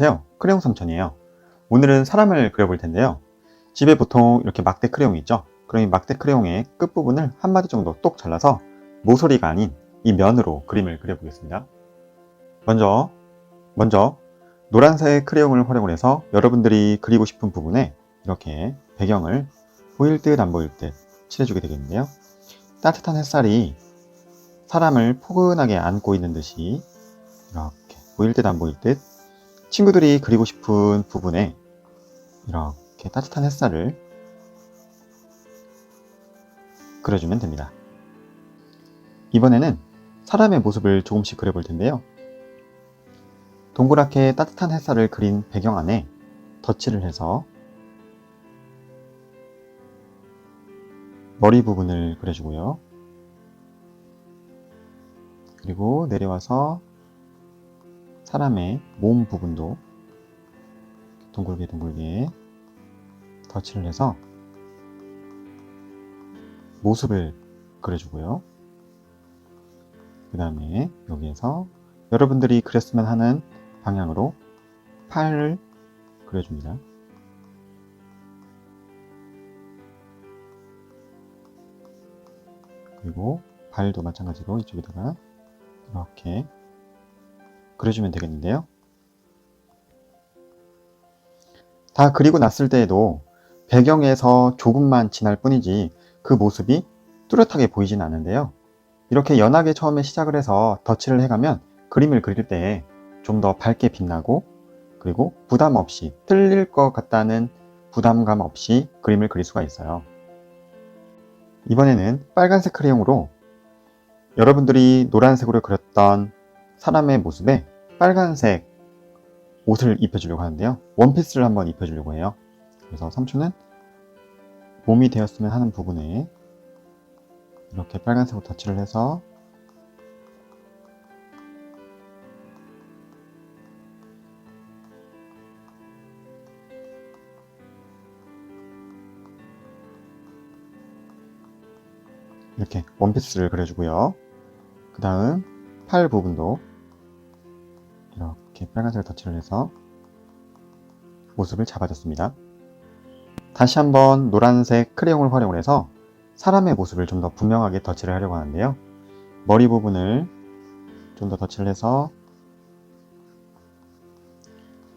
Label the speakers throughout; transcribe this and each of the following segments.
Speaker 1: 안녕하세요. 크레용 삼촌이에요. 오늘은 사람을 그려볼 텐데요. 집에 보통 이렇게 막대 크레용이 있죠. 그럼 이 막대 크레용의 끝부분을 한 마디 정도 똑 잘라서 모서리가 아닌 이 면으로 그림을 그려보겠습니다. 먼저 노란색 크레용을 활용을 해서 여러분들이 그리고 싶은 부분에 이렇게 배경을 보일 듯 안 보일 듯 칠해주게 되겠는데요. 따뜻한 햇살이 사람을 포근하게 안고 있는 듯이 이렇게 보일 듯 안 보일 듯 친구들이 그리고 싶은 부분에 이렇게 따뜻한 햇살을 그려주면 됩니다. 이번에는 사람의 모습을 조금씩 그려볼 텐데요. 동그랗게 따뜻한 햇살을 그린 배경 안에 덧칠을 해서 머리 부분을 그려주고요. 그리고 내려와서 사람의 몸 부분도 둥글게 덧칠을 해서 모습을 그려주고요. 그 다음에 여기에서 여러분들이 그렸으면 하는 방향으로 팔을 그려줍니다. 그리고 발도 마찬가지로 이쪽에다가 이렇게 그려주면 되겠는데요. 다 그리고 났을 때에도 배경에서 조금만 지날 뿐이지 그 모습이 뚜렷하게 보이진 않는데요. 이렇게 연하게 처음에 시작을 해서 덧칠을 해가면 그림을 그릴 때 좀 더 밝게 빛나고 그리고 부담 없이 틀릴 것 같다는 부담감 없이 그림을 그릴 수가 있어요. 이번에는 빨간색 크레용으로 여러분들이 노란색으로 그렸던 사람의 모습에 빨간색 옷을 입혀주려고 하는데요. 원피스를 한번 입혀주려고 해요. 그래서 삼촌은 몸이 되었으면 하는 부분에 이렇게 빨간색으로 덧칠을 해서 이렇게 원피스를 그려주고요. 그 다음 팔 부분도 이렇게 빨간색을 덧칠을 해서 모습을 잡아줬습니다. 다시 한번 노란색 크레용을 활용을 해서 사람의 모습을 좀 더 분명하게 덧칠을 하려고 하는데요. 머리 부분을 좀 더 덧칠을 해서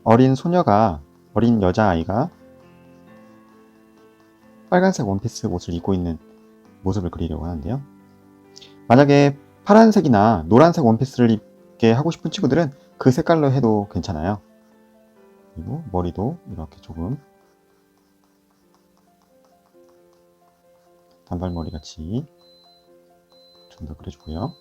Speaker 1: 어린 여자아이가 빨간색 원피스 옷을 입고 있는 모습을 그리려고 하는데요. 만약에 파란색이나 노란색 원피스를 입게 하고 싶은 친구들은 그 색깔로 해도 괜찮아요. 그리고 머리도 이렇게 조금 단발머리 같이 좀 더 그려주고요.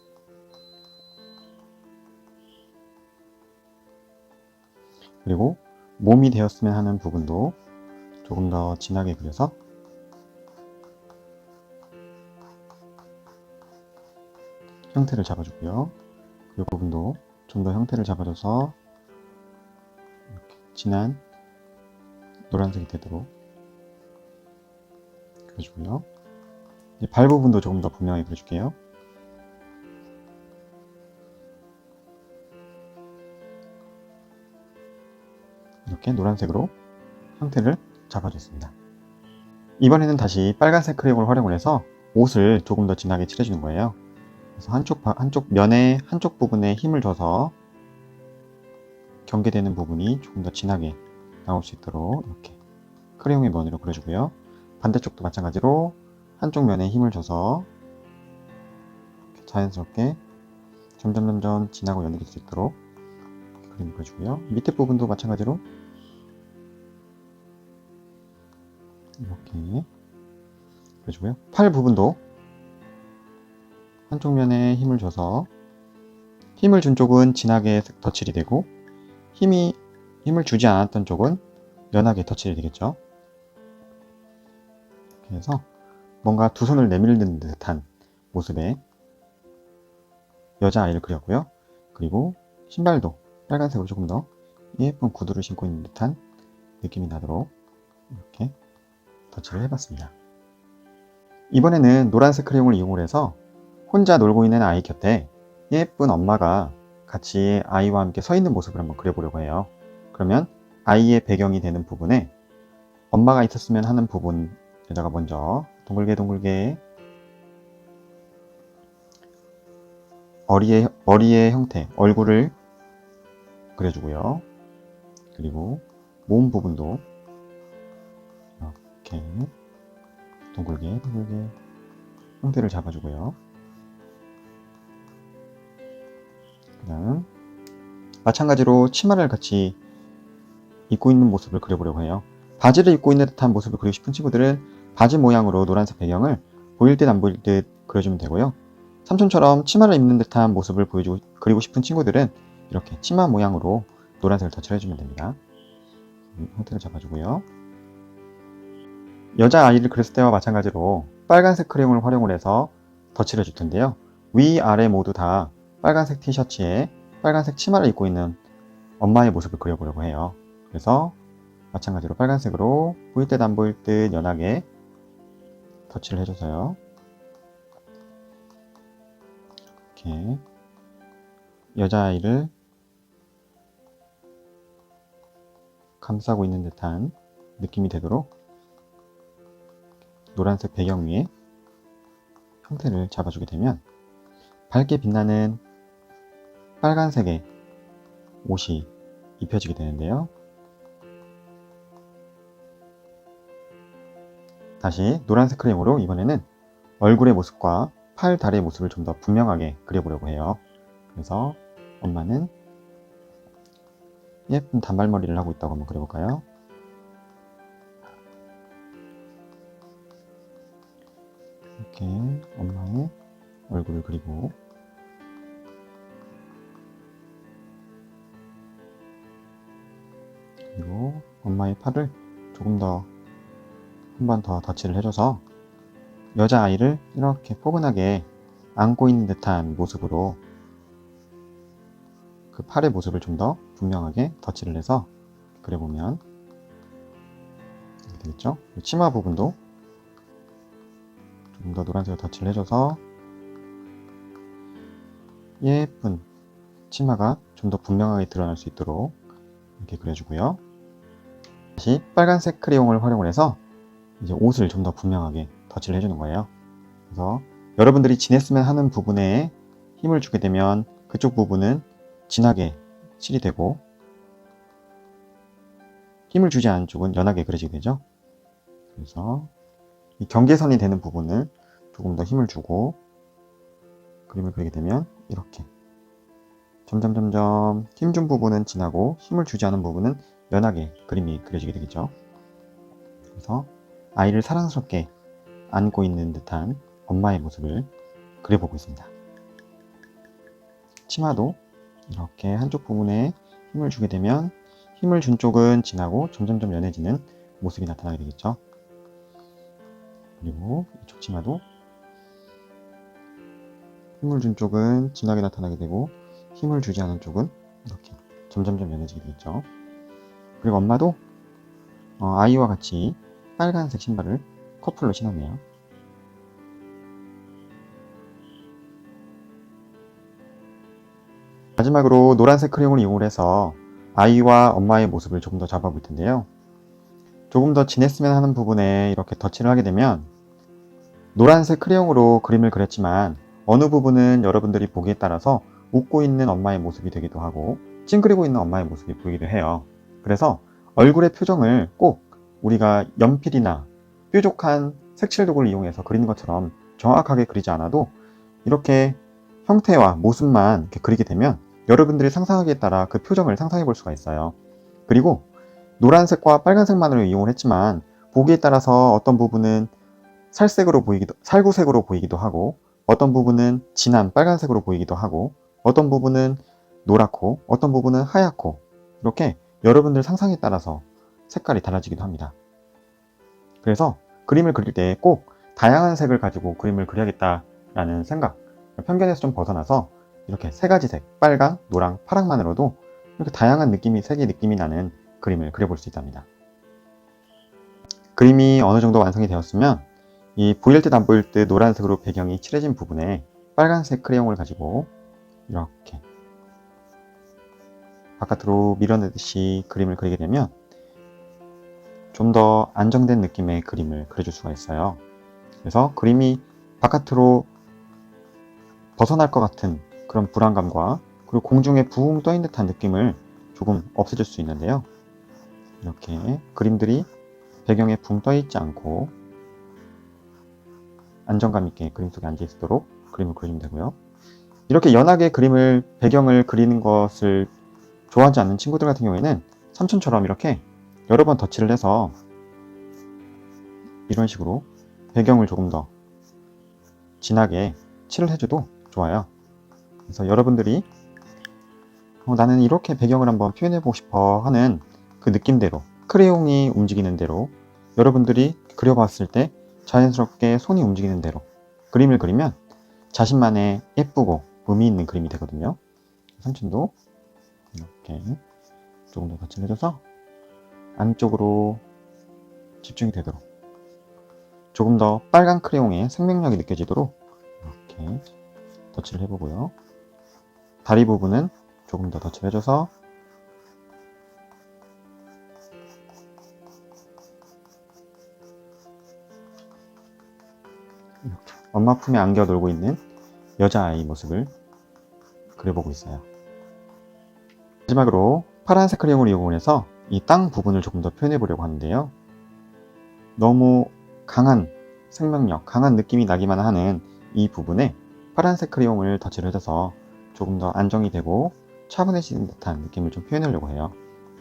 Speaker 1: 그리고 몸이 되었으면 하는 부분도 조금 더 진하게 그려서 형태를 잡아주고요. 이 부분도 좀 더 형태를 잡아줘서 이렇게 진한 노란색이 되도록 그려주고요. 이제 발 부분도 조금 더 분명하게 그려줄게요. 이렇게 노란색으로 형태를 잡아줬습니다. 이번에는 다시 빨간색 크레용을 활용을 해서 옷을 조금 더 진하게 칠해주는 거예요. 그래서 한쪽 면에 한쪽 부분에 힘을 줘서 경계되는 부분이 조금 더 진하게 나올 수 있도록 이렇게 크레용의 면으로 그려주고요. 반대쪽도 마찬가지로 한쪽 면에 힘을 줘서 자연스럽게 점점 진하고 연해질 수 있도록 그림을 그려주고요. 밑에 부분도 마찬가지로 이렇게 그려주고요. 팔 부분도 한쪽 면에 힘을 줘서 힘을 준 쪽은 진하게 덧칠이 되고 힘을 주지 않았던 쪽은 연하게 덧칠이 되겠죠. 그래서 뭔가 두 손을 내밀는 듯한 모습의 여자아이를 그렸고요. 그리고 신발도 빨간색으로 조금 더 예쁜 구두를 신고 있는 듯한 느낌이 나도록 이렇게 덧칠을 해봤습니다. 이번에는 노란색 크레용을 이용해서 혼자 놀고 있는 아이 곁에 예쁜 엄마가 같이 아이와 함께 서 있는 모습을 한번 그려보려고 해요. 그러면 아이의 배경이 되는 부분에 엄마가 있었으면 하는 부분에다가 먼저 동글게 머리의 형태, 얼굴을 그려주고요. 그리고 몸 부분도 이렇게 동글게 형태를 잡아주고요. 그 다음 마찬가지로 치마를 같이 입고 있는 모습을 그려보려고 해요. 바지를 입고 있는 듯한 모습을 그리고 싶은 친구들은 바지 모양으로 노란색 배경을 보일 듯 안 보일 듯 그려주면 되고요. 삼촌처럼 치마를 입는 듯한 모습을 그리고 싶은 친구들은 이렇게 치마 모양으로 노란색을 덧칠해 주면 됩니다. 형태를 잡아주고요. 여자아이를 그렸을 때와 마찬가지로 빨간색 크레용을 활용을 해서 덧칠해 줄 텐데요. 위아래 모두 다 빨간색 티셔츠에 빨간색 치마를 입고 있는 엄마의 모습을 그려보려고 해요. 그래서 마찬가지로 빨간색으로 보일 듯 안 보일 듯 연하게 덧칠을 해줘서요. 이렇게 여자아이를 감싸고 있는 듯한 느낌이 되도록 노란색 배경 위에 형태를 잡아주게 되면 밝게 빛나는 빨간색의 옷이 입혀지게 되는데요. 다시 노란색 크림으로 이번에는 얼굴의 모습과 팔, 다리의 모습을 좀 더 분명하게 그려보려고 해요. 그래서 엄마는 예쁜 단발머리를 하고 있다고 한번 그려볼까요? 이렇게 엄마의 얼굴을 그리고 그리고 엄마의 팔을 조금 더 한 번 더 덧칠을 해줘서 여자아이를 이렇게 포근하게 안고 있는 듯한 모습으로 그 팔의 모습을 좀 더 분명하게 덧칠을 해서 그려보면 이렇게 되겠죠? 치마 부분도 좀 더 노란색으로 덧칠을 해줘서 예쁜 치마가 좀 더 분명하게 드러날 수 있도록 이렇게 그려주고요. 다시 빨간색 크레용을 활용을 해서 이제 옷을 좀 더 분명하게 덧칠을 해주는 거예요. 그래서 여러분들이 지냈으면 하는 부분에 힘을 주게 되면 그쪽 부분은 진하게 칠이 되고 힘을 주지 않은 쪽은 연하게 그려지게 되죠. 그래서 이 경계선이 되는 부분을 조금 더 힘을 주고 그림을 그리게 되면 이렇게 점점 힘 준 부분은 진하고 힘을 주지 않은 부분은 연하게 그림이 그려지게 되겠죠. 그래서 아이를 사랑스럽게 안고 있는 듯한 엄마의 모습을 그려보고 있습니다. 치마도 이렇게 한쪽 부분에 힘을 주게 되면 힘을 준 쪽은 진하고 점점 연해지는 모습이 나타나게 되겠죠. 그리고 이쪽 치마도 힘을 준 쪽은 진하게 나타나게 되고 힘을 주지 않은 쪽은 이렇게 점점 연해지게 되겠죠. 그리고 엄마도 아이와 같이 빨간색 신발을 커플로 신었네요. 마지막으로 노란색 크레용을 이용해서 아이와 엄마의 모습을 조금 더 잡아볼 텐데요. 조금 더 진했으면 하는 부분에 이렇게 덧칠을 하게 되면 노란색 크레용으로 그림을 그렸지만 어느 부분은 여러분들이 보기에 따라서 웃고 있는 엄마의 모습이 되기도 하고 찡그리고 있는 엄마의 모습이 보이기도 해요. 그래서 얼굴의 표정을 꼭 우리가 연필이나 뾰족한 색칠도구를 이용해서 그리는 것처럼 정확하게 그리지 않아도 이렇게 형태와 모습만 이렇게 그리게 되면 여러분들이 상상하기에 따라 그 표정을 상상해 볼 수가 있어요. 그리고 노란색과 빨간색만으로 이용을 했지만 보기에 따라서 어떤 부분은 살구색으로 보이기도 하고 어떤 부분은 진한 빨간색으로 보이기도 하고 어떤 부분은 노랗고 어떤 부분은 하얗고 이렇게 여러분들 상상에 따라서 색깔이 달라지기도 합니다. 그래서 그림을 그릴 때 꼭 다양한 색을 가지고 그림을 그려야겠다라는 생각, 편견에서 좀 벗어나서 이렇게 세 가지 색, 빨강, 노랑, 파랑만으로도 이렇게 다양한 색의 느낌이 나는 그림을 그려볼 수 있답니다. 그림이 어느 정도 완성이 되었으면 이 보일 듯 안 보일 듯 노란색으로 배경이 칠해진 부분에 빨간색 크레용을 가지고 이렇게 바깥으로 밀어내듯이 그림을 그리게 되면 좀 더 안정된 느낌의 그림을 그려줄 수가 있어요. 그래서 그림이 바깥으로 벗어날 것 같은 그런 불안감과 그리고 공중에 붕 떠있는 듯한 느낌을 조금 없애줄 수 있는데요. 이렇게 그림들이 배경에 붕 떠있지 않고 안정감 있게 그림 속에 앉아 있도록 그림을 그려주면 되고요. 이렇게 연하게 배경을 그리는 것을 좋아하지 않는 친구들 같은 경우에는 삼촌처럼 이렇게 여러 번 덧칠을 해서 이런 식으로 배경을 조금 더 진하게 칠을 해줘도 좋아요. 그래서 여러분들이 나는 이렇게 배경을 한번 표현해보고 싶어 하는 그 느낌대로, 크레용이 움직이는 대로, 여러분들이 그려봤을 때 자연스럽게 손이 움직이는 대로 그림을 그리면 자신만의 예쁘고 의미 있는 그림이 되거든요. 삼촌도 이렇게 조금 더 덧칠해줘서 안쪽으로 집중이 되도록, 조금 더 빨간 크레용의 생명력이 느껴지도록 이렇게 덧칠을 해보고요. 다리 부분은 조금 더 덧칠해줘서 이렇게 엄마 품에 안겨 놀고 있는 여자아이 모습을 그려보고 있어요. 마지막으로 파란색 크레용을 이용해서 이 땅 부분을 조금 더 표현해 보려고 하는데요. 너무 강한 생명력, 강한 느낌이 나기만 하는 이 부분에 파란색 크레용을 덧칠을 해줘서 조금 더 안정이 되고 차분해지는 듯한 느낌을 좀 표현하려고 해요.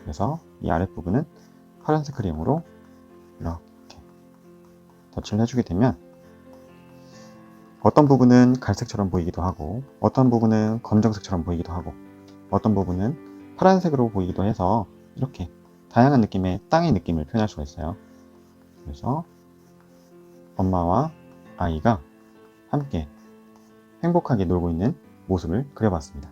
Speaker 1: 그래서 이 아랫부분은 파란색 크레용으로 이렇게 덧칠을 해주게 되면 어떤 부분은 갈색처럼 보이기도 하고, 어떤 부분은 검정색처럼 보이기도 하고, 어떤 부분은 파란색으로 보이기도 해서 이렇게 다양한 느낌의 땅의 느낌을 표현할 수가 있어요. 그래서 엄마와 아이가 함께 행복하게 놀고 있는 모습을 그려봤습니다.